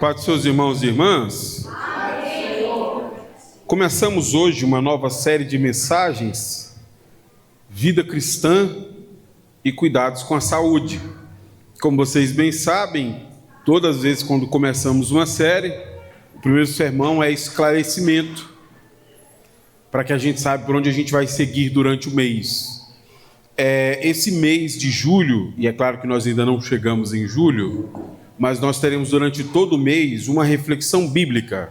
Paz dos seus irmãos e irmãs. Começamos hoje uma nova série de mensagens, vida cristã e cuidados com a saúde. Como vocês bem sabem, todas as vezes quando começamos uma série, o primeiro sermão é esclarecimento, para que a gente saiba por onde a gente vai seguir durante o mês. Esse mês de julho, e é claro que nós ainda não chegamos em julho, mas nós teremos durante todo o mês uma reflexão bíblica.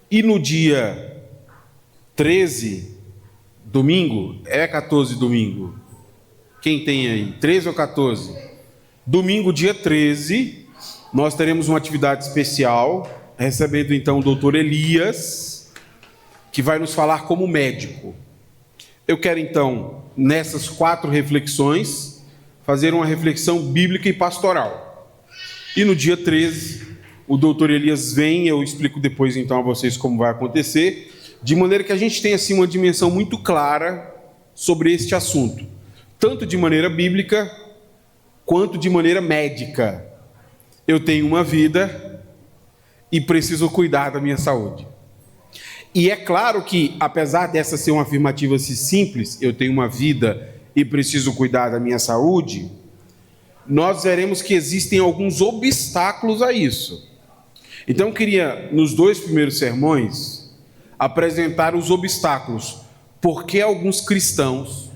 E no dia 13, domingo, 14 domingo? Quem tem aí? 13 ou 14? Domingo, dia 13, nós teremos uma atividade especial, recebendo então o doutor Elias, que vai nos falar como médico. Eu quero então, nessas 4 reflexões, fazer uma reflexão bíblica e pastoral. E no dia 13, o doutor Elias vem, eu explico depois então a vocês como vai acontecer, de maneira que a gente tenha assim uma dimensão muito clara sobre este assunto, tanto de maneira bíblica, quanto de maneira médica. Eu tenho uma vida e preciso cuidar da minha saúde. E é claro que, apesar dessa ser uma afirmativa assim simples, eu tenho uma vida e preciso cuidar da minha saúde, nós veremos que existem alguns obstáculos a isso. Então eu queria, nos 2 primeiros sermões, apresentar os obstáculos. Por que alguns cristãos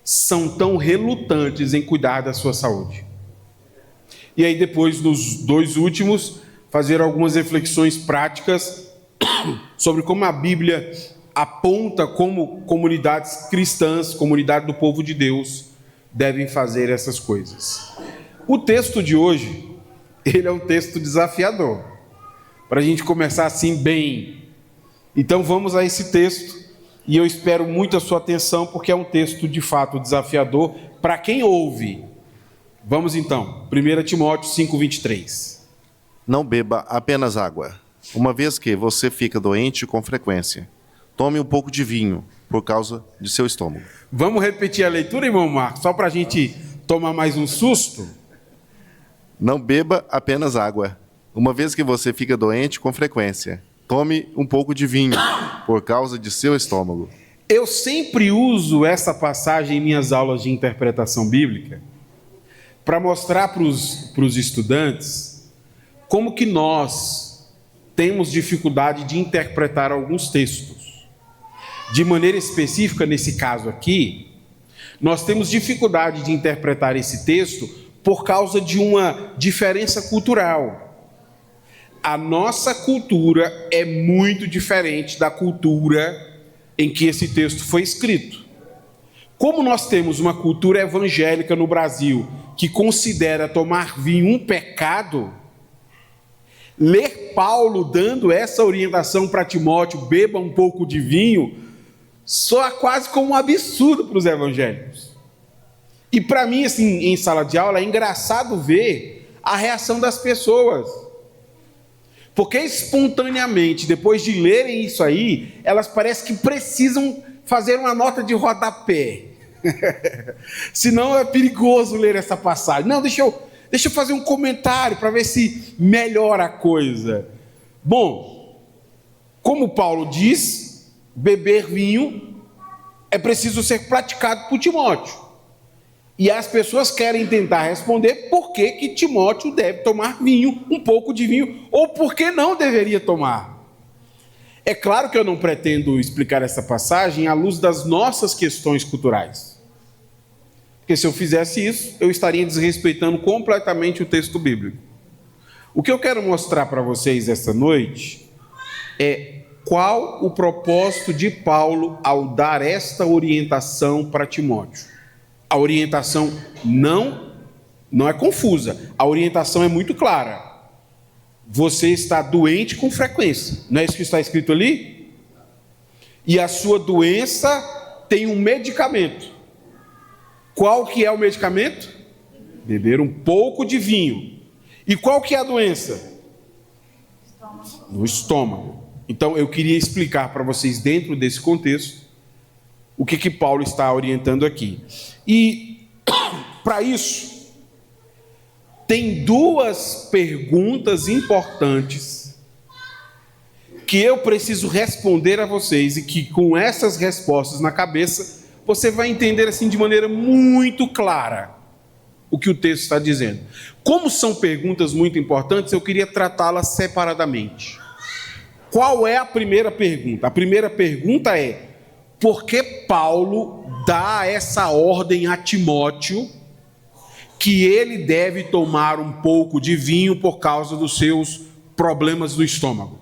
são tão relutantes em cuidar da sua saúde? E aí depois, nos 2 últimos, fazer algumas reflexões práticas sobre como a Bíblia aponta como comunidades cristãs, comunidade do povo de Deus, devem fazer essas coisas. O texto de hoje, ele é um texto desafiador, para a gente começar assim bem. Então vamos a esse texto, e eu espero muito a sua atenção, porque é um texto de fato desafiador para quem ouve. Vamos então, 1 Timóteo 5:23. Não beba apenas água, uma vez que você fica doente com frequência. Tome um pouco de vinho, por causa de seu estômago. Vamos repetir a leitura, irmão Marcos, só para a gente tomar mais um susto? Não beba apenas água, uma vez que você fica doente com frequência. Tome um pouco de vinho, por causa de seu estômago. Eu sempre uso essa passagem em minhas aulas de interpretação bíblica para mostrar para os estudantes como que nós temos dificuldade de interpretar alguns textos. De maneira específica, nesse caso aqui, nós temos dificuldade de interpretar esse texto por causa de uma diferença cultural. A nossa cultura é muito diferente da cultura em que esse texto foi escrito. Como nós temos uma cultura evangélica no Brasil que considera tomar vinho um pecado, ler Paulo dando essa orientação para Timóteo, beba um pouco de vinho, soa quase como um absurdo para os evangélicos. E para mim, assim, em sala de aula, é engraçado ver a reação das pessoas. Porque espontaneamente, depois de lerem isso aí, elas parecem que precisam fazer uma nota de rodapé. Senão é perigoso ler essa passagem. Não, deixa eu fazer um comentário para ver se melhora a coisa. Bom, como Paulo diz, beber vinho é preciso ser praticado por Timóteo. E as pessoas querem tentar responder por que Timóteo deve tomar vinho, um pouco de vinho, ou por que não deveria tomar. É claro que eu não pretendo explicar essa passagem à luz das nossas questões culturais. Porque se eu fizesse isso, eu estaria desrespeitando completamente o texto bíblico. O que eu quero mostrar para vocês esta noite é qual o propósito de Paulo ao dar esta orientação para Timóteo. A orientação não é confusa, a orientação é muito clara. Você está doente com frequência, não é isso que está escrito ali? E a sua doença tem um medicamento. Qual que é o medicamento? Beber um pouco de vinho. E qual que é a doença? No estômago. Então eu queria explicar para vocês, dentro desse contexto, o que Paulo está orientando aqui. E para isso, tem duas perguntas importantes que eu preciso responder a vocês e que com essas respostas na cabeça você vai entender assim de maneira muito clara o que o texto está dizendo. Como são perguntas muito importantes, eu queria tratá-las separadamente. Qual é a primeira pergunta? A primeira pergunta é: por que Paulo dá essa ordem a Timóteo que ele deve tomar um pouco de vinho por causa dos seus problemas do estômago?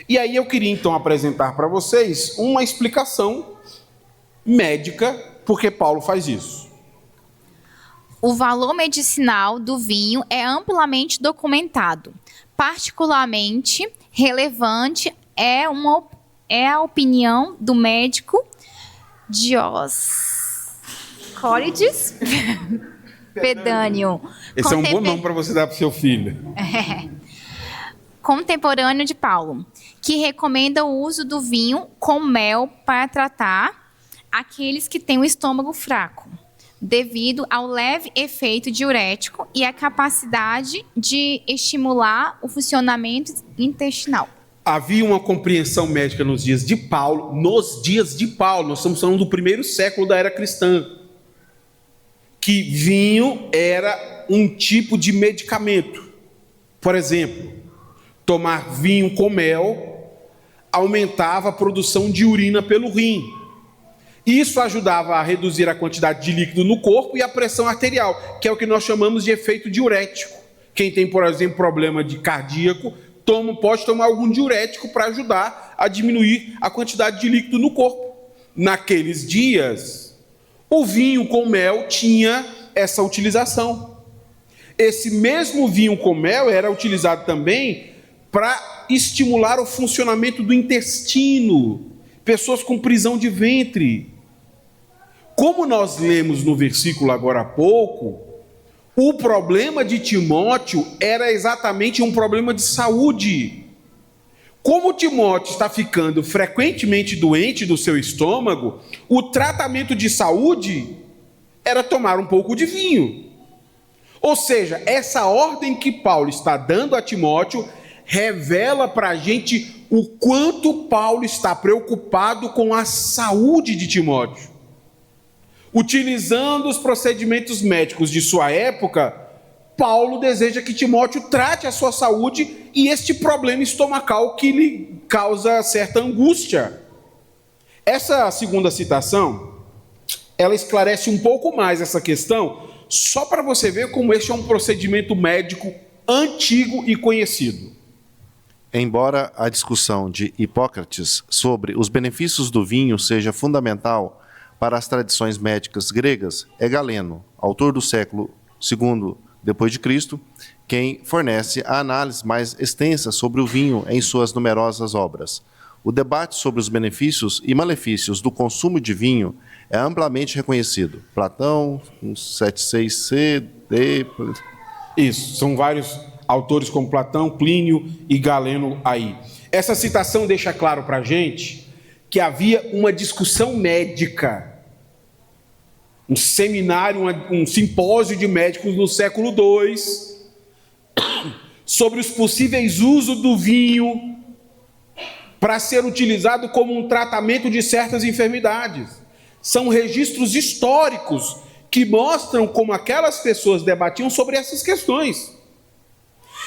E aí eu queria então apresentar para vocês uma explicação médica por que Paulo faz isso. O valor medicinal do vinho é amplamente documentado. Particularmente relevante é a opinião do médico Dioscórides Pedâneo. Esse é um bom nome para você dar para o seu filho. Contemporâneo de Paulo, que recomenda o uso do vinho com mel para tratar aqueles que têm o estômago fraco, devido ao leve efeito diurético e à capacidade de estimular o funcionamento intestinal. Havia uma compreensão médica nos dias de Paulo. Nós estamos falando do primeiro século da era cristã, que vinho era um tipo de medicamento. Por exemplo, tomar vinho com mel aumentava a produção de urina pelo rim. Isso ajudava a reduzir a quantidade de líquido no corpo e a pressão arterial, que é o que nós chamamos de efeito diurético. Quem tem, por exemplo, problema de cardíaco, pode tomar algum diurético para ajudar a diminuir a quantidade de líquido no corpo. Naqueles dias, o vinho com mel tinha essa utilização. Esse mesmo vinho com mel era utilizado também para estimular o funcionamento do intestino. Pessoas com prisão de ventre. Como nós lemos no versículo agora há pouco, o problema de Timóteo era exatamente um problema de saúde. Como Timóteo está ficando frequentemente doente do seu estômago, o tratamento de saúde era tomar um pouco de vinho. Ou seja, essa ordem que Paulo está dando a Timóteo revela para a gente o quanto Paulo está preocupado com a saúde de Timóteo. Utilizando os procedimentos médicos de sua época, Paulo deseja que Timóteo trate a sua saúde e este problema estomacal que lhe causa certa angústia. Essa segunda citação, ela esclarece um pouco mais essa questão, só para você ver como este é um procedimento médico antigo e conhecido. Embora a discussão de Hipócrates sobre os benefícios do vinho seja fundamental para as tradições médicas gregas, é Galeno, autor do século II depois de Cristo, quem fornece a análise mais extensa sobre o vinho em suas numerosas obras. O debate sobre os benefícios e malefícios do consumo de vinho é amplamente reconhecido. Platão, 76c, D... Isso, são vários autores como Platão, Plínio e Galeno aí. Essa citação deixa claro para a gente que havia uma discussão médica, um seminário, um simpósio de médicos no século II, sobre os possíveis usos do vinho para ser utilizado como um tratamento de certas enfermidades. São registros históricos que mostram como aquelas pessoas debatiam sobre essas questões.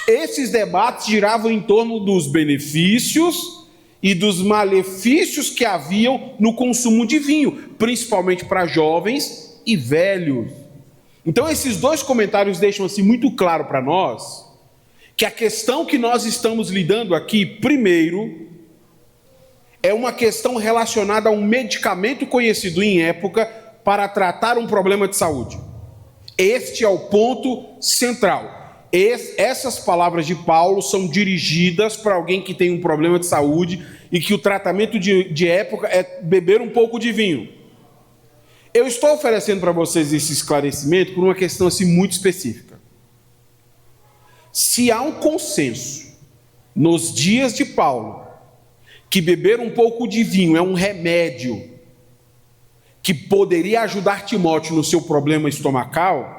Esses debates giravam em torno dos benefícios e dos malefícios que haviam no consumo de vinho, principalmente para jovens e velhos. Então esses dois comentários deixam assim muito claro para nós que a questão que nós estamos lidando aqui, primeiro, é uma questão relacionada a um medicamento conhecido em época para tratar um problema de saúde. Este é o ponto central. Essas palavras de Paulo são dirigidas para alguém que tem um problema de saúde e que o tratamento de época é beber um pouco de vinho. Eu estou oferecendo para vocês esse esclarecimento por uma questão assim muito específica. Se há um consenso nos dias de Paulo que beber um pouco de vinho é um remédio que poderia ajudar Timóteo no seu problema estomacal,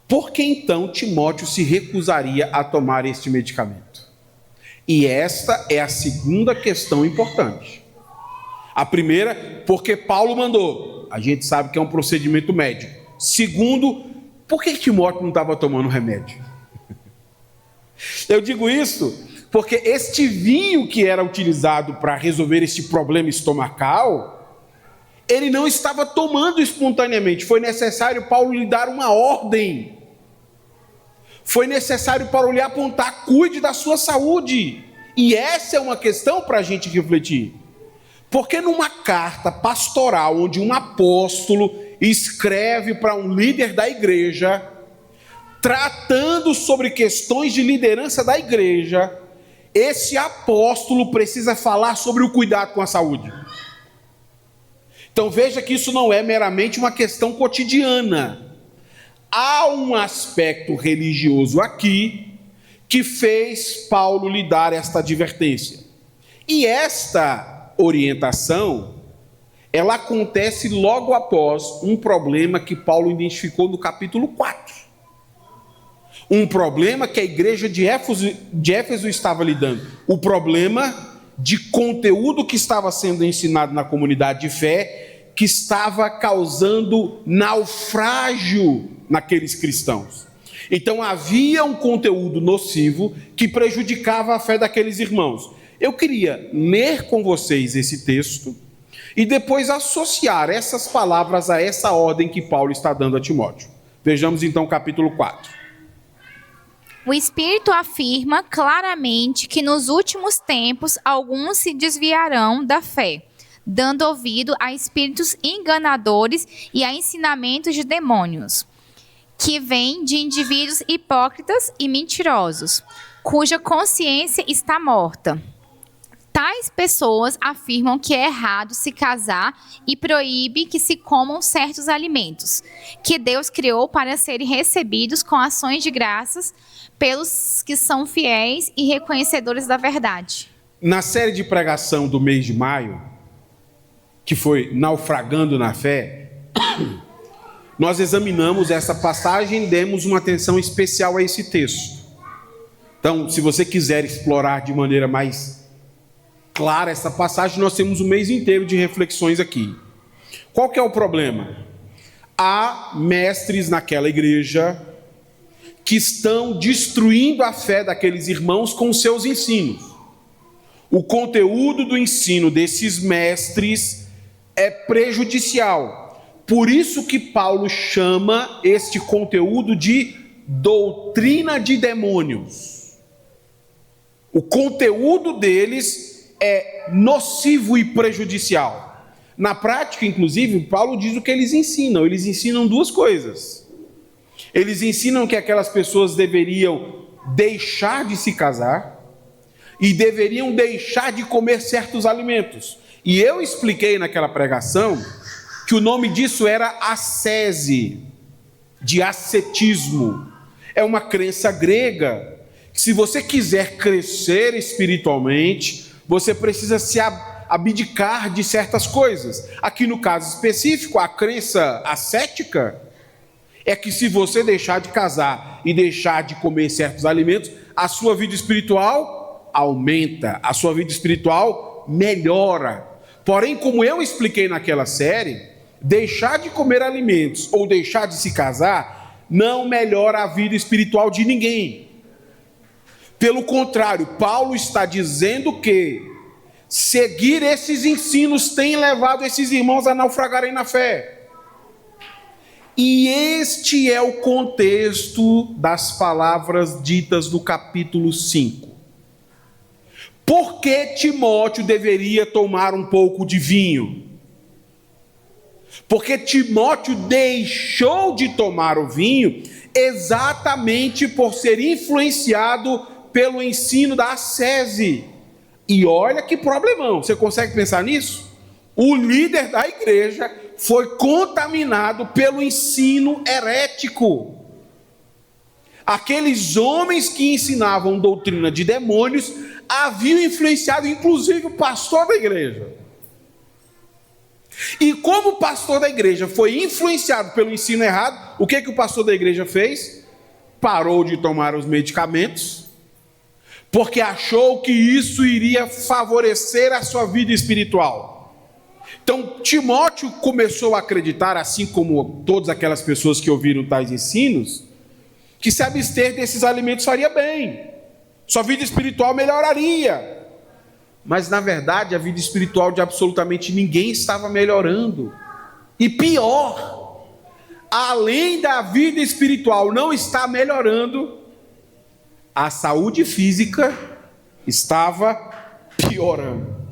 por que então Timóteo se recusaria a tomar este medicamento? E esta é a segunda questão importante. A primeira, porque Paulo mandou. A gente sabe que é um procedimento médico. Segundo, por que Timóteo não estava tomando remédio? Eu digo isso porque este vinho que era utilizado para resolver este problema estomacal, ele não estava tomando espontaneamente. Foi necessário Paulo lhe dar uma ordem. Foi necessário Paulo lhe apontar: cuide da sua saúde. E essa é uma questão para a gente refletir. Porque numa carta pastoral, onde um apóstolo escreve para um líder da igreja, tratando sobre questões de liderança da igreja, esse apóstolo precisa falar sobre o cuidado com a saúde. Então veja que isso não é meramente uma questão cotidiana. Há um aspecto religioso aqui que fez Paulo lhe dar esta advertência. E esta orientação, ela acontece logo após um problema que Paulo identificou no capítulo 4. Um problema que a igreja de Éfeso estava lidando. O problema de conteúdo que estava sendo ensinado na comunidade de fé, que estava causando naufrágio naqueles cristãos. Então havia um conteúdo nocivo que prejudicava a fé daqueles irmãos. Eu queria ler com vocês esse texto e depois associar essas palavras a essa ordem que Paulo está dando a Timóteo. Vejamos então o capítulo 4. O Espírito afirma claramente que nos últimos tempos alguns se desviarão da fé, dando ouvido a espíritos enganadores e a ensinamentos de demônios, que vêm de indivíduos hipócritas e mentirosos, cuja consciência está morta. Tais pessoas afirmam que é errado se casar e proíbe que se comam certos alimentos, que Deus criou para serem recebidos com ações de graças pelos que são fiéis e reconhecedores da verdade. Na série de pregação do mês de maio, que foi Naufragando na Fé, nós examinamos essa passagem e demos uma atenção especial a esse texto. Então, se você quiser explorar de maneira mais clara essa passagem, nós temos um mês inteiro de reflexões aqui. Qual que é o problema? Há mestres naquela igreja que estão destruindo a fé daqueles irmãos com seus ensinos. O conteúdo do ensino desses mestres é prejudicial. Por isso que Paulo chama este conteúdo de doutrina de demônios. O conteúdo deles é nocivo e prejudicial. Na prática, inclusive, Paulo diz o que eles ensinam. Eles ensinam duas coisas. Eles ensinam que aquelas pessoas deveriam deixar de se casar e deveriam deixar de comer certos alimentos. E eu expliquei naquela pregação que o nome disso era ascese, de ascetismo. É uma crença grega que, se você quiser crescer espiritualmente, você precisa se abdicar de certas coisas. Aqui no caso específico, a crença ascética é que, se você deixar de casar e deixar de comer certos alimentos, a sua vida espiritual aumenta, a sua vida espiritual melhora. Porém, como eu expliquei naquela série, deixar de comer alimentos ou deixar de se casar não melhora a vida espiritual de ninguém. Pelo contrário, Paulo está dizendo que seguir esses ensinos tem levado esses irmãos a naufragarem na fé. E este é o contexto das palavras ditas no capítulo 5. Por que Timóteo deveria tomar um pouco de vinho? Porque Timóteo deixou de tomar o vinho exatamente por ser influenciado pelo ensino da ascese. E olha que problemão, você consegue pensar nisso? O líder da igreja foi contaminado pelo ensino herético. Aqueles homens que ensinavam doutrina de demônios haviam influenciado inclusive o pastor da igreja. E como o pastor da igreja foi influenciado pelo ensino errado, o que o pastor da igreja fez? Parou de tomar os medicamentos, porque achou que isso iria favorecer a sua vida espiritual. Então, Timóteo começou a acreditar, assim como todas aquelas pessoas que ouviram tais ensinos, que se abster desses alimentos faria bem, sua vida espiritual melhoraria. Mas, na verdade, a vida espiritual de absolutamente ninguém estava melhorando. E pior, além da vida espiritual não estar melhorando, a saúde física estava piorando.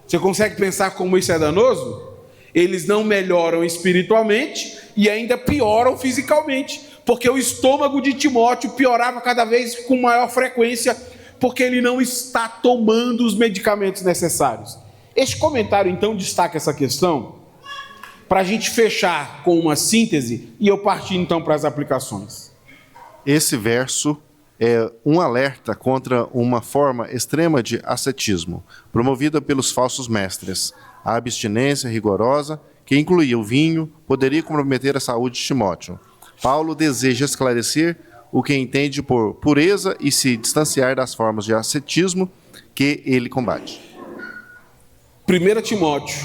Você consegue pensar como isso é danoso? Eles não melhoram espiritualmente e ainda pioram fisicamente, porque o estômago de Timóteo piorava cada vez com maior frequência, porque ele não está tomando os medicamentos necessários. Este comentário, então, destaca essa questão, para a gente fechar com uma síntese, e eu partir, então, para as aplicações. Esse verso é um alerta contra uma forma extrema de ascetismo, promovida pelos falsos mestres. A abstinência rigorosa, que incluía o vinho, poderia comprometer a saúde de Timóteo. Paulo deseja esclarecer o que entende por pureza e se distanciar das formas de ascetismo que ele combate. 1 Timóteo,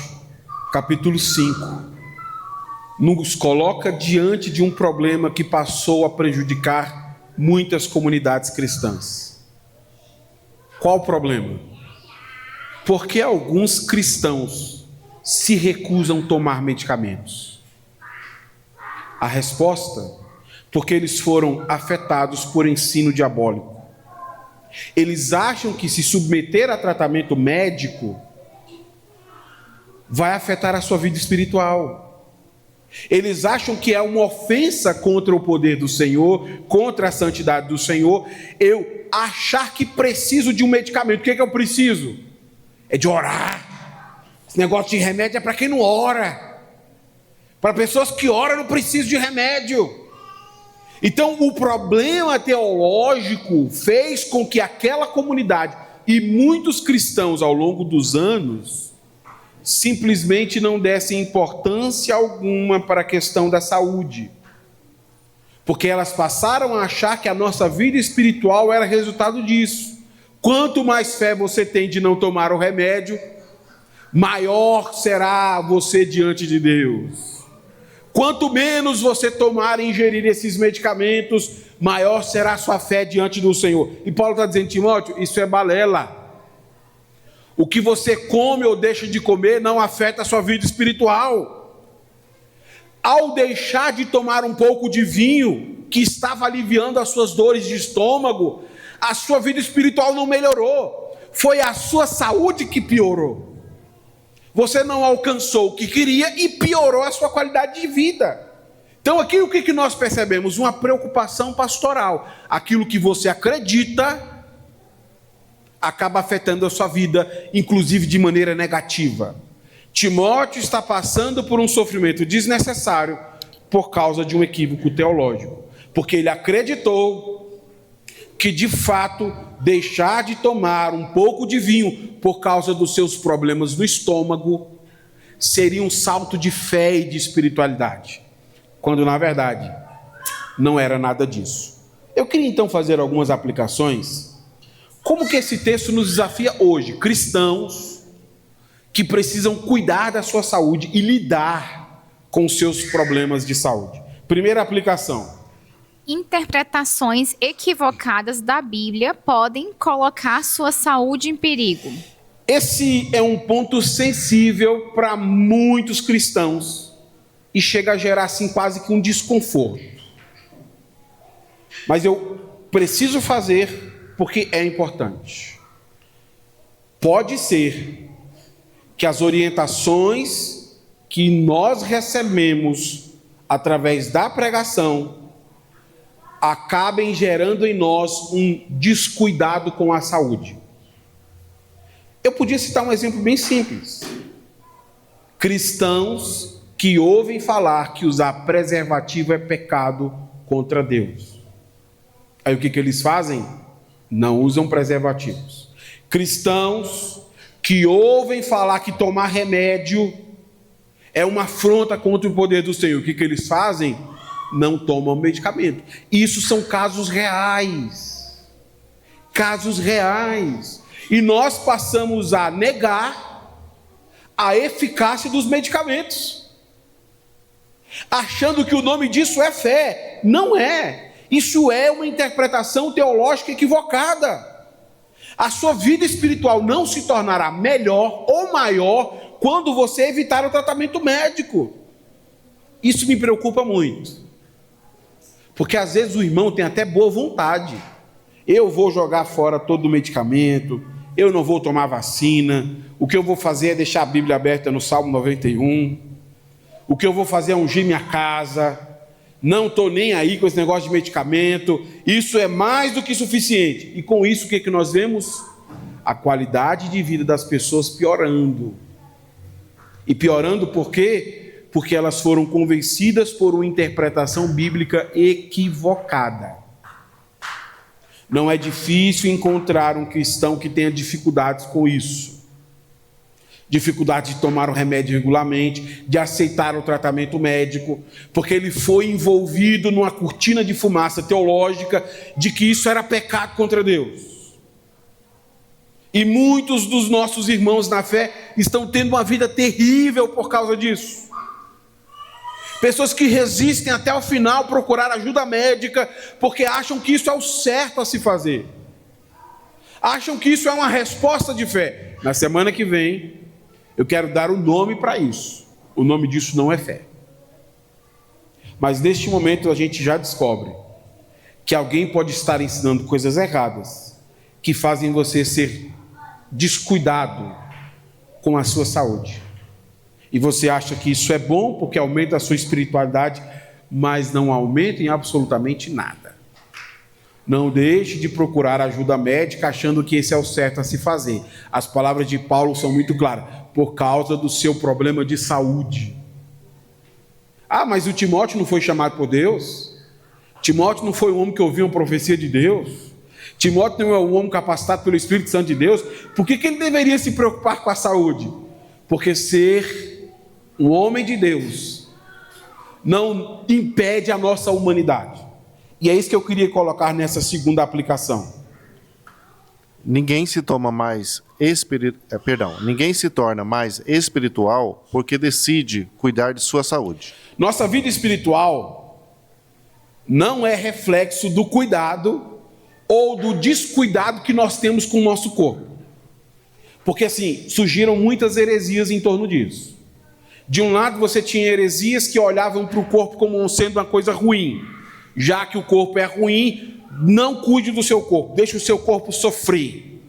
capítulo 5, nos coloca diante de um problema que passou a prejudicar muitas comunidades cristãs. Qual o problema? Porque alguns cristãos se recusam a tomar medicamentos. A resposta: porque eles foram afetados por ensino diabólico. Eles acham que se submeter a tratamento médico vai afetar a sua vida espiritual. Eles acham que é uma ofensa contra o poder do Senhor, contra a santidade do Senhor, eu achar que preciso de um medicamento. O que eu preciso? É de orar. Esse negócio de remédio é para quem não ora. Para pessoas que oram, não precisam de remédio. Então, o problema teológico fez com que aquela comunidade e muitos cristãos ao longo dos anos simplesmente não dessem importância alguma para a questão da saúde, porque elas passaram a achar que a nossa vida espiritual era resultado disso. Quanto mais fé você tem de não tomar o remédio, maior será você diante de Deus. Quanto menos você tomar e ingerir esses medicamentos, maior será a sua fé diante do Senhor. E Paulo está dizendo: Timóteo, isso é balela. O que você come ou deixa de comer não afeta a sua vida espiritual. Ao deixar de tomar um pouco de vinho, que estava aliviando as suas dores de estômago, a sua vida espiritual não melhorou. Foi a sua saúde que piorou. Você não alcançou o que queria e piorou a sua qualidade de vida. Então aqui o que nós percebemos? Uma preocupação pastoral. Aquilo que você acredita acaba afetando a sua vida, inclusive de maneira negativa. Timóteo está passando por um sofrimento desnecessário por causa de um equívoco teológico. Porque ele acreditou que de fato deixar de tomar um pouco de vinho por causa dos seus problemas no estômago seria um salto de fé e de espiritualidade, quando na verdade não era nada disso. Eu queria então fazer algumas aplicações. Como que esse texto nos desafia hoje, cristãos que precisam cuidar da sua saúde e lidar com os seus problemas de saúde? Primeira aplicação: interpretações equivocadas da Bíblia podem colocar sua saúde em perigo. Esse é um ponto sensível para muitos cristãos e chega a gerar assim quase que um desconforto. Mas eu preciso fazer porque é importante. Pode ser que as orientações que nós recebemos através da pregação acabem gerando em nós um descuidado com a saúde. Eu podia citar um exemplo bem simples. Cristãos que ouvem falar que usar preservativo é pecado contra Deus. Aí o que eles fazem? Não usam preservativos. Cristãos que ouvem falar que tomar remédio é uma afronta contra o poder do Senhor. O que eles fazem? Não tomam medicamento. Isso são casos reais. Casos reais. E nós passamos a negar a eficácia dos medicamentos, achando que o nome disso é fé. Não é. Isso é uma interpretação teológica equivocada. A sua vida espiritual não se tornará melhor ou maior quando você evitar o tratamento médico. Isso me preocupa muito. Porque às vezes o irmão tem até boa vontade. Eu vou jogar fora todo o medicamento, eu não vou tomar vacina, o que eu vou fazer é deixar a Bíblia aberta no Salmo 91, o que eu vou fazer é ungir minha casa, não estou nem aí com esse negócio de medicamento, isso é mais do que suficiente. E com isso o que nós vemos? A qualidade de vida das pessoas piorando. E piorando por quê? Porque elas foram convencidas por uma interpretação bíblica equivocada. Não é difícil encontrar um cristão que tenha dificuldades com isso. Dificuldade de tomar o remédio regularmente, de aceitar o tratamento médico, porque ele foi envolvido numa cortina de fumaça teológica de que isso era pecado contra Deus. E muitos dos nossos irmãos na fé estão tendo uma vida terrível por causa disso. Pessoas que resistem até o final procurar ajuda médica, porque acham que isso é o certo a se fazer. Acham que isso é uma resposta de fé. Na semana que vem, eu quero dar um nome para isso. O nome disso não é fé. Mas neste momento a gente já descobre que alguém pode estar ensinando coisas erradas, que fazem você ser descuidado com a sua saúde. E você acha que isso é bom porque aumenta a sua espiritualidade, mas não aumenta em absolutamente nada. Não deixe de procurar ajuda médica achando que esse é o certo a se fazer. As palavras de Paulo são muito claras. Por causa do seu problema de saúde. Ah, mas o Timóteo não foi chamado por Deus? Timóteo não foi um homem que ouviu uma profecia de Deus? Timóteo não é um homem capacitado pelo Espírito Santo de Deus? Por que ele deveria se preocupar com a saúde? Porque ser um homem de Deus não impede a nossa humanidade. E é isso que eu queria colocar nessa segunda aplicação. Ninguém se torna mais espiritual porque decide cuidar de sua saúde. Nossa vida espiritual não é reflexo do cuidado ou do descuidado que nós temos com o nosso corpo. Porque assim, surgiram muitas heresias em torno disso. De um lado você tinha heresias que olhavam para o corpo como sendo uma coisa ruim. Já que o corpo é ruim, não cuide do seu corpo, deixe o seu corpo sofrer.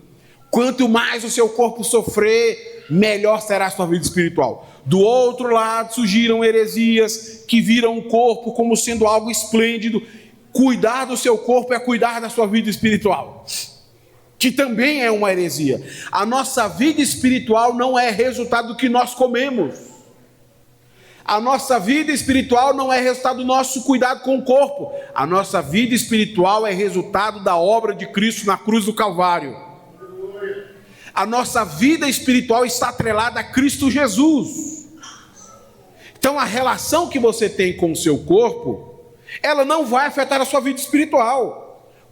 Quanto mais o seu corpo sofrer, melhor será a sua vida espiritual. Do outro lado surgiram heresias que viram o corpo como sendo algo esplêndido. Cuidar do seu corpo é cuidar da sua vida espiritual, que também é uma heresia. A nossa vida espiritual não é resultado do que nós comemos. A nossa vida espiritual não é resultado do nosso cuidado com o corpo. A nossa vida espiritual é resultado da obra de Cristo na cruz do Calvário. A nossa vida espiritual está atrelada a Cristo Jesus. Então a relação que você tem com o seu corpo, ela não vai afetar a sua vida espiritual.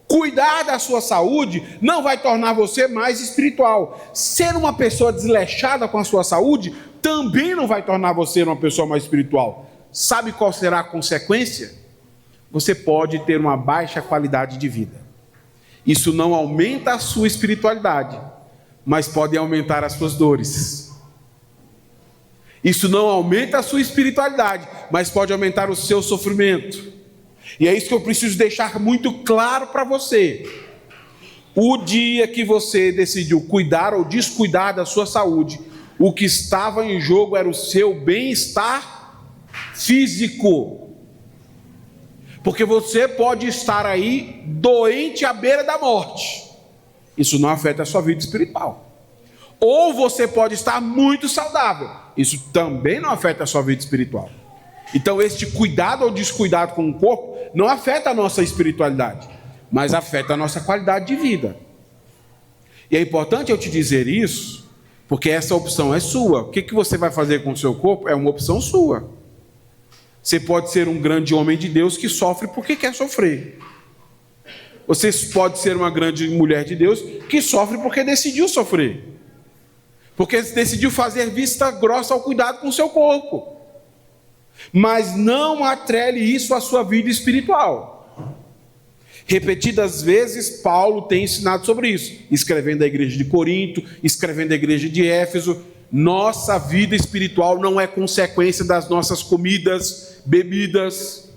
Cuidar da sua saúde não vai tornar você mais espiritual. Ser uma pessoa desleixada com a sua saúde também não vai tornar você uma pessoa mais espiritual. Sabe qual será a consequência? Você pode ter uma baixa qualidade de vida. Isso não aumenta a sua espiritualidade, mas pode aumentar as suas dores. Isso não aumenta a sua espiritualidade, mas pode aumentar o seu sofrimento. E é isso que eu preciso deixar muito claro para você. O dia que você decidiu cuidar ou descuidar da sua saúde, o que estava em jogo era o seu bem-estar físico. Porque você pode estar aí doente à beira da morte. Isso não afeta a sua vida espiritual. Ou você pode estar muito saudável. Isso também não afeta a sua vida espiritual. Então este cuidado ou descuidado com o corpo não afeta a nossa espiritualidade, mas afeta a nossa qualidade de vida. E é importante eu te dizer isso, Porque essa opção é sua. O que você vai fazer com o seu corpo é uma opção sua. Você pode ser um grande homem de Deus que sofre porque quer sofrer. Você pode ser uma grande mulher de Deus que sofre porque decidiu sofrer. Porque decidiu fazer vista grossa ao cuidado com o seu corpo. Mas não atrele isso à sua vida espiritual. Repetidas vezes, Paulo tem ensinado sobre isso, escrevendo à igreja de Corinto, escrevendo à igreja de Éfeso. Nossa vida espiritual não é consequência das nossas comidas, bebidas.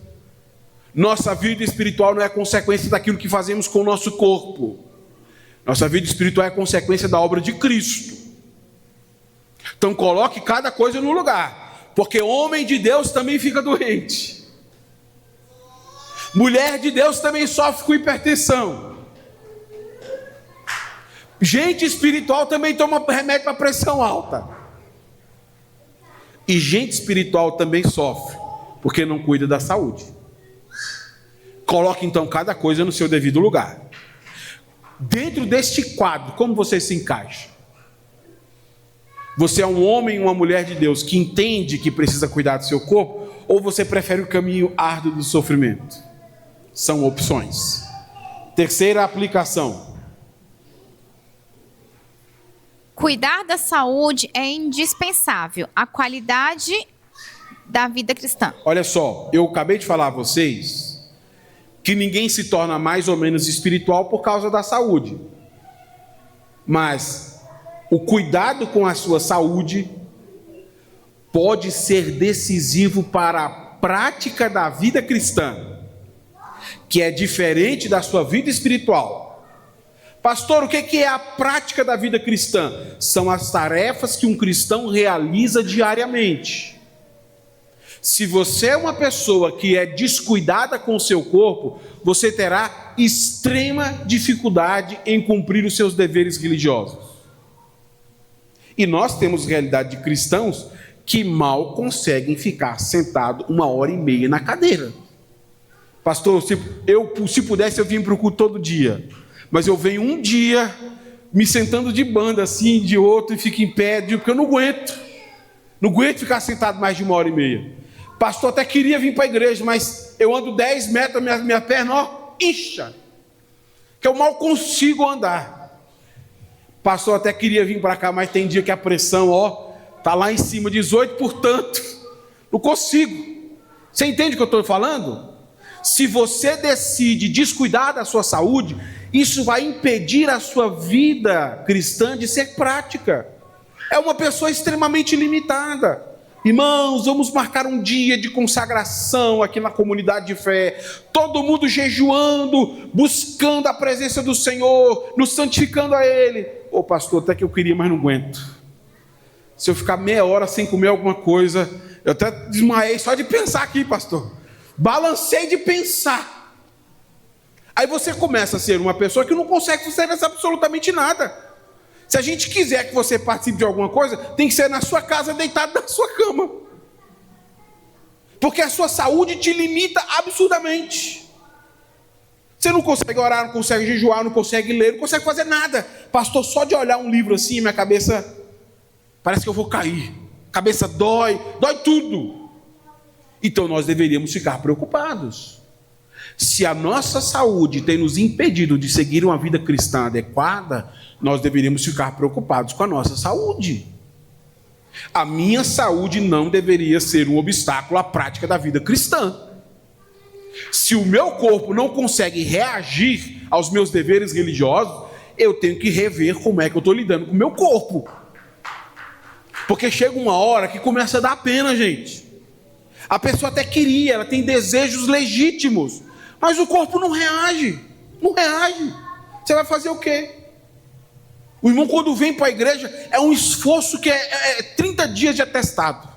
Nossa vida espiritual não é consequência daquilo que fazemos com o nosso corpo. Nossa vida espiritual é consequência da obra de Cristo. Então coloque cada coisa no lugar, porque homem de Deus também fica doente. Mulher de Deus também sofre com hipertensão. Gente espiritual também toma remédio para pressão alta. E gente espiritual também sofre, porque não cuida da saúde. Coloque então cada coisa no seu devido lugar. Dentro deste quadro, como você se encaixa? Você é um homem e uma mulher de Deus que entende que precisa cuidar do seu corpo? Ou você prefere o caminho árduo do sofrimento? São opções. Terceira aplicação. Cuidar da saúde é indispensável à qualidade da vida cristã. Olha só, eu acabei de falar a vocês que ninguém se torna mais ou menos espiritual por causa da saúde. Mas o cuidado com a sua saúde pode ser decisivo para a prática da vida cristã, que é diferente da sua vida espiritual. Pastor, o que é a prática da vida cristã? São as tarefas que um cristão realiza diariamente. Se você é uma pessoa que é descuidada com o seu corpo, você terá extrema dificuldade em cumprir os seus deveres religiosos. E nós temos realidade de cristãos que mal conseguem ficar sentado 1h30 na cadeira. Pastor, se pudesse eu vim para o culto todo dia, mas eu venho um dia me sentando de banda assim, de outro, e fico em pé, porque eu não aguento ficar sentado mais de 1h30. Pastor, até queria vir para a igreja, mas eu ando 10 metros, minha perna, ó, incha, que eu mal consigo andar. Pastor, até queria vir para cá, mas tem dia que a pressão, ó, tá lá em cima, 18, portanto, não consigo. Você entende o que eu estou falando? Se você decide descuidar da sua saúde, isso vai impedir a sua vida cristã de ser prática. É uma pessoa extremamente limitada. Irmãos, vamos marcar um dia de consagração aqui na comunidade de fé. Todo mundo jejuando, buscando a presença do Senhor, nos santificando a Ele. Ô pastor, até que eu queria, mas não aguento. Se eu ficar meia hora sem comer alguma coisa, eu até desmaiei só de pensar aqui, pastor. Balancei de pensar. Aí você começa a ser uma pessoa que não consegue fazer absolutamente nada. Se a gente quiser que você participe de alguma coisa, tem que ser na sua casa, deitado na sua cama. Porque a sua saúde te limita absurdamente. Você não consegue orar, não consegue jejuar, não consegue ler, não consegue fazer nada. Pastor, só de olhar um livro assim, minha cabeça parece que eu vou cair. Cabeça dói tudo. Então nós deveríamos ficar preocupados. Se a nossa saúde tem nos impedido de seguir uma vida cristã adequada, nós deveríamos ficar preocupados com a nossa saúde. A minha saúde não deveria ser um obstáculo à prática da vida cristã. Se o meu corpo não consegue reagir aos meus deveres religiosos, eu tenho que rever como é que eu estou lidando com o meu corpo. Porque chega uma hora que começa a dar pena, gente. A pessoa até queria, ela tem desejos legítimos, mas o corpo não reage. Não reage. Você vai fazer o quê? O irmão, quando vem para a igreja, é um esforço que é 30 dias de atestado.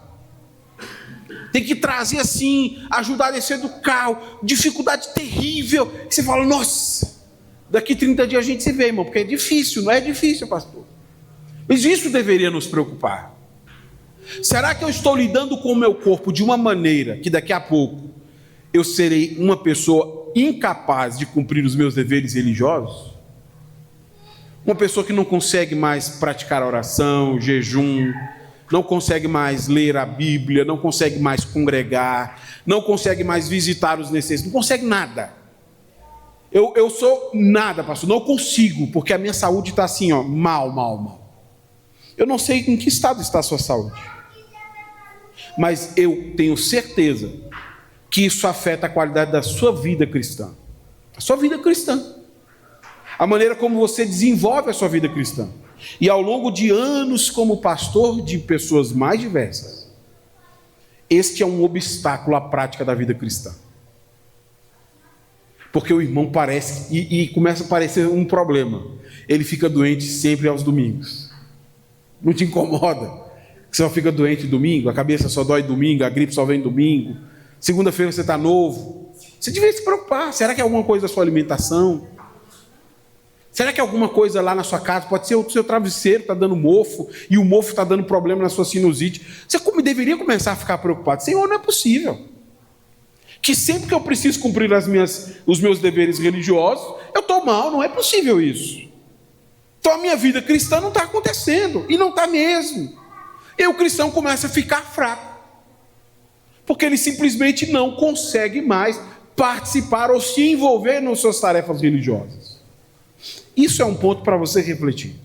Tem que trazer assim, ajudar a descer do carro, dificuldade terrível. Você fala, nossa, daqui 30 dias a gente se vê, irmão, porque é difícil, não é difícil, pastor. Mas isso deveria nos preocupar. Será que eu estou lidando com o meu corpo de uma maneira que daqui a pouco eu serei uma pessoa incapaz de cumprir os meus deveres religiosos? Uma pessoa que não consegue mais praticar a oração, o jejum, não consegue mais ler a Bíblia, não consegue mais congregar, não consegue mais visitar os necessitados, não consegue nada. Eu sou nada, pastor, não consigo, porque a minha saúde está assim, ó, mal. Eu não sei em que estado está a sua saúde, mas eu tenho certeza que isso afeta a qualidade da sua vida cristã. A sua vida cristã. A maneira como você desenvolve a sua vida cristã. E ao longo de anos como pastor de pessoas mais diversas, este é um obstáculo à prática da vida cristã. Porque o irmão parece, e começa a parecer um problema. Ele fica doente sempre aos domingos. Não te incomoda? Que você só fica doente domingo, a cabeça só dói domingo, a gripe só vem domingo. Segunda-feira você está novo. Você deveria se preocupar. Será que é alguma coisa da sua alimentação? Será que é alguma coisa lá na sua casa? Pode ser o seu travesseiro está dando mofo, e o mofo está dando problema na sua sinusite. Você deveria começar a ficar preocupado. Senhor, não é possível que sempre que eu preciso cumprir os meus deveres religiosos, eu estou mal. Não é possível isso. Então a minha vida cristã não está acontecendo. E não está mesmo. E o cristão começa a ficar fraco. Porque ele simplesmente não consegue mais participar ou se envolver nas suas tarefas religiosas. Isso é um ponto para você refletir.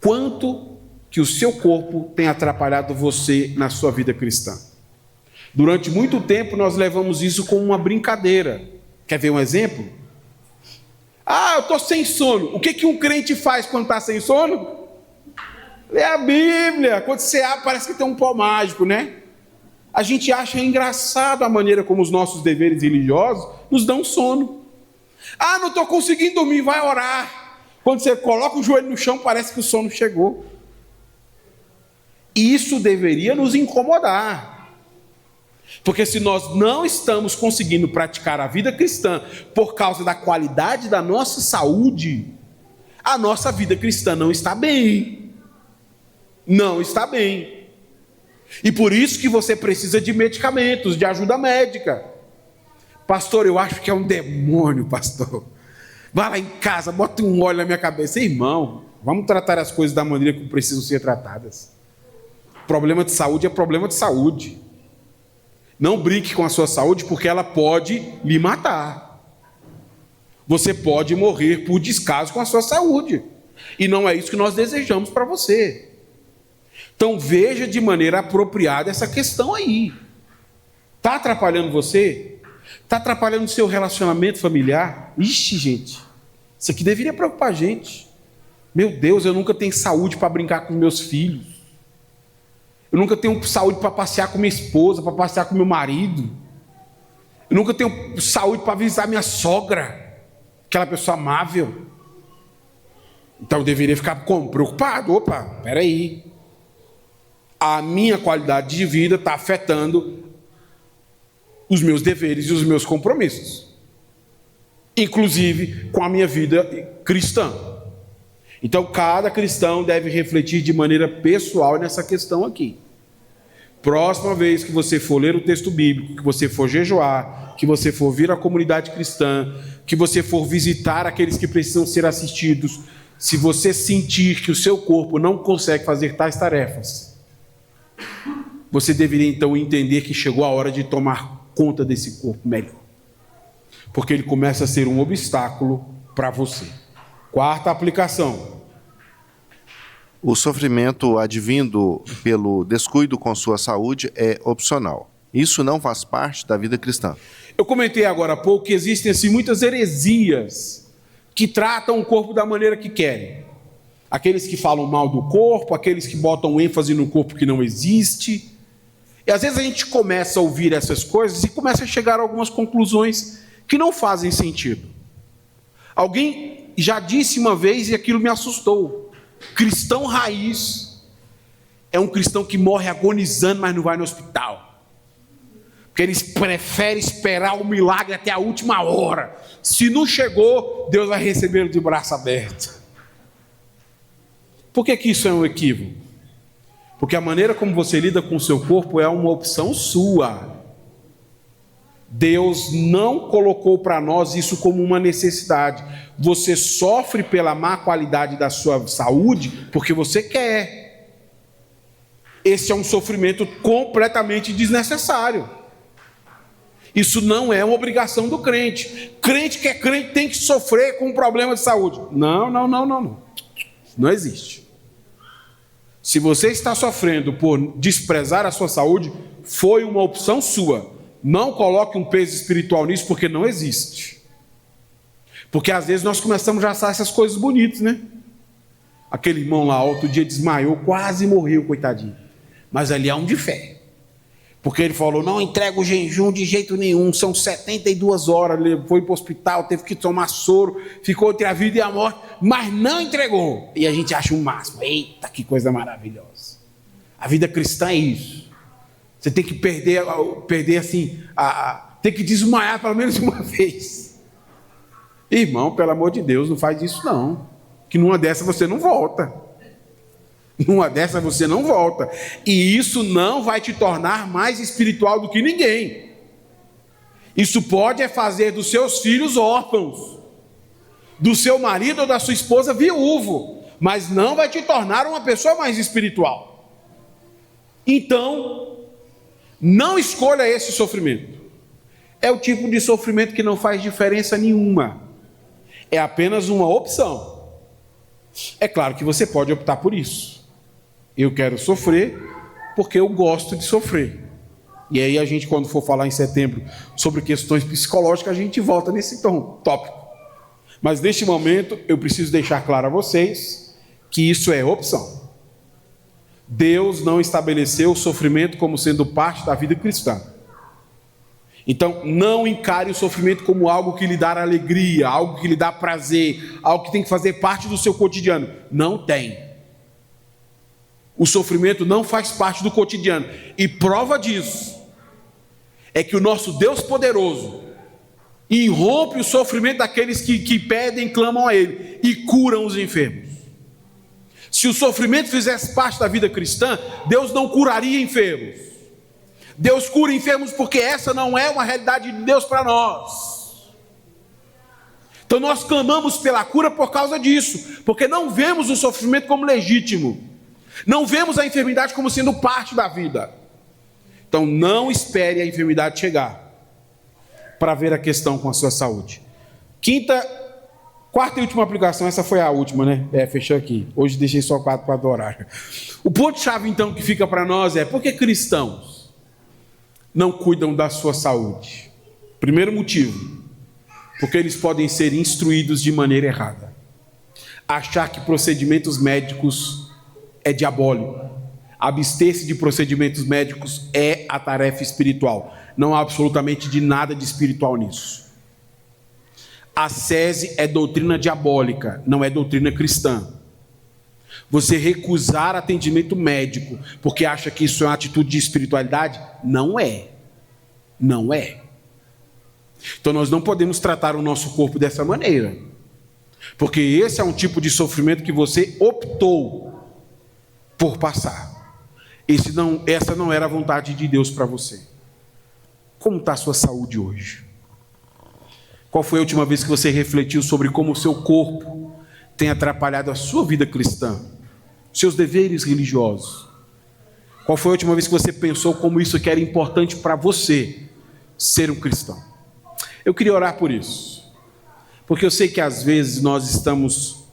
Quanto que o seu corpo tem atrapalhado você na sua vida cristã? Durante muito tempo nós levamos isso como uma brincadeira. Quer ver um exemplo? Eu estou sem sono. O que um crente faz quando está sem sono? Lê a Bíblia. Quando você abre, parece que tem um pó mágico, né? A gente acha engraçado a maneira como os nossos deveres religiosos nos dão sono. Não estou conseguindo dormir, vai orar. Quando você coloca o joelho no chão, parece que o sono chegou. Isso deveria nos incomodar. Porque se nós não estamos conseguindo praticar a vida cristã por causa da qualidade da nossa saúde, a nossa vida cristã não está bem. Não está bem. E por isso que você precisa de medicamentos, de ajuda médica. Pastor, eu acho que é um demônio, pastor. Vá lá em casa, bota um óleo na minha cabeça. Irmão, vamos tratar as coisas da maneira que precisam ser tratadas. Problema de saúde é problema de saúde. Não brinque com a sua saúde, porque ela pode lhe matar. Você pode morrer por descaso com a sua saúde. E não é isso que nós desejamos para você. Então veja de maneira apropriada essa questão aí. Está atrapalhando você? Está atrapalhando o seu relacionamento familiar? Ixi, gente, isso aqui deveria preocupar a gente. Meu Deus, eu nunca tenho saúde para brincar com meus filhos. Eu nunca tenho saúde para passear com minha esposa, para passear com meu marido. Eu nunca tenho saúde para visitar minha sogra, aquela pessoa amável. Então eu deveria ficar preocupado. Opa, peraí. A minha qualidade de vida está afetando os meus deveres e os meus compromissos, inclusive com a minha vida cristã. Então cada cristão deve refletir de maneira pessoal nessa questão aqui. Próxima vez que você for ler o texto bíblico, que você for jejuar, que você for vir à comunidade cristã, que você for visitar aqueles que precisam ser assistidos, se você sentir que o seu corpo não consegue fazer tais tarefas, você deveria então entender que chegou a hora de tomar conta desse corpo melhor, porque ele começa a ser um obstáculo para você. Quarta aplicação: o sofrimento advindo pelo descuido com sua saúde é opcional. Isso não faz parte da vida cristã. Eu comentei agora há pouco que existem assim, muitas heresias que tratam o corpo da maneira que querem. Aqueles que falam mal do corpo, aqueles que botam ênfase no corpo que não existe. E às vezes a gente começa a ouvir essas coisas e começa a chegar a algumas conclusões que não fazem sentido. Alguém já disse uma vez e aquilo me assustou: cristão raiz é um cristão que morre agonizando, mas não vai no hospital. Porque eles preferem esperar o milagre até a última hora. Se não chegou, Deus vai recebê-lo de braço aberto. Por que isso é um equívoco? Porque a maneira como você lida com o seu corpo é uma opção sua. Deus não colocou para nós isso como uma necessidade. Você sofre pela má qualidade da sua saúde porque você quer. Esse é um sofrimento completamente desnecessário. Isso não é uma obrigação do crente. Crente que é crente tem que sofrer com um problema de saúde. Não. Não existe. Se você está sofrendo por desprezar a sua saúde, foi uma opção sua. Não coloque um peso espiritual nisso, porque não existe. Porque às vezes nós começamos a achar essas coisas bonitas, né? Aquele irmão lá, outro dia desmaiou, quase morreu, coitadinho. Mas ali há um de fé. Porque ele falou, não entrega o jejum de jeito nenhum, são 72 horas, ele foi para o hospital, teve que tomar soro, ficou entre a vida e a morte, mas não entregou. E a gente acha o máximo. Eita, que coisa maravilhosa. A vida cristã é isso. Você tem que perder assim, tem que desmaiar pelo menos uma vez. Irmão, pelo amor de Deus, não faz isso não. Que numa dessa você não volta. Numa dessa você não volta. E isso não vai te tornar mais espiritual do que ninguém. Isso pode fazer dos seus filhos órfãos, do seu marido ou da sua esposa viúvo, mas não vai te tornar uma pessoa mais espiritual. Então, não escolha esse sofrimento. É o tipo de sofrimento que não faz diferença nenhuma. É apenas uma opção. É claro que você pode optar por isso. Eu quero sofrer porque eu gosto de sofrer. E aí a gente, quando for falar em setembro sobre questões psicológicas, a gente volta nesse tópico. Mas neste momento eu preciso deixar claro a vocês que isso é opção. Deus não estabeleceu o sofrimento como sendo parte da vida cristã. Então não encare o sofrimento como algo que lhe dá alegria, algo que lhe dá prazer, algo que tem que fazer parte do seu cotidiano. Não tem. O sofrimento não faz parte do cotidiano. E prova disso é que o nosso Deus poderoso irrompe o sofrimento daqueles que pedem, clamam a Ele e curam os enfermos. Se o sofrimento fizesse parte da vida cristã, Deus não curaria enfermos. Deus cura enfermos porque essa não é uma realidade de Deus para nós. Então nós clamamos pela cura por causa disso, porque não vemos o sofrimento como legítimo. Não vemos a enfermidade como sendo parte da vida. Então não espere a enfermidade chegar para ver a questão com a sua saúde. Quarta e última aplicação, essa foi a última, né? Fechou aqui. Hoje deixei só 4 para adorar. O ponto-chave então que fica para nós é: por que cristãos não cuidam da sua saúde? Primeiro motivo, porque eles podem ser instruídos de maneira errada. Achar que procedimentos médicos é diabólico. Abster-se de procedimentos médicos é a tarefa espiritual. Não há absolutamente de nada de espiritual nisso. A SESI é doutrina diabólica, não é doutrina cristã. Você recusar atendimento médico porque acha que isso é uma atitude de espiritualidade, não é. Não é. Então nós não podemos tratar o nosso corpo dessa maneira, porque esse é um tipo de sofrimento que você optou por passar. Essa não era a vontade de Deus para você. Como está a sua saúde hoje? Qual foi a última vez que você refletiu sobre como o seu corpo tem atrapalhado a sua vida cristã, seus deveres religiosos? Qual foi a última vez que você pensou como isso que era importante para você ser um cristão? Eu queria orar por isso, porque eu sei que às vezes nós estamos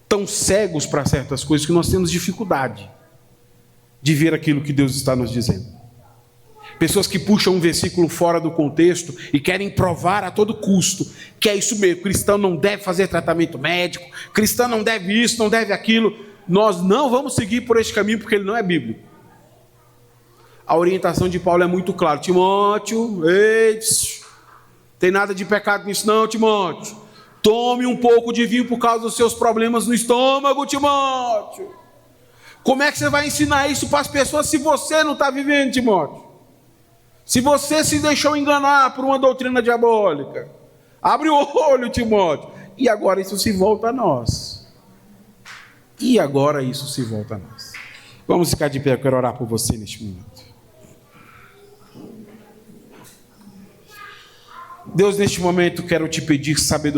tão cegos para certas coisas que nós temos dificuldade de ver aquilo que Deus está nos dizendo. Pessoas que puxam um versículo fora do contexto e querem provar a todo custo que é isso mesmo: cristão não deve fazer tratamento médico, cristão não deve isso, não deve aquilo. Nós não vamos seguir por este caminho porque ele não é bíblico. A orientação de Paulo é muito clara: Timóteo, tem nada de pecado nisso não, Timóteo. Tome um pouco de vinho por causa dos seus problemas no estômago, Timóteo. Como é que você vai ensinar isso para as pessoas se você não está vivendo, Timóteo? Se você se deixou enganar por uma doutrina diabólica, abre o olho, Timóteo. E agora isso se volta a nós. Vamos ficar de pé, eu quero orar por você neste momento. Deus, neste momento quero te pedir sabedoria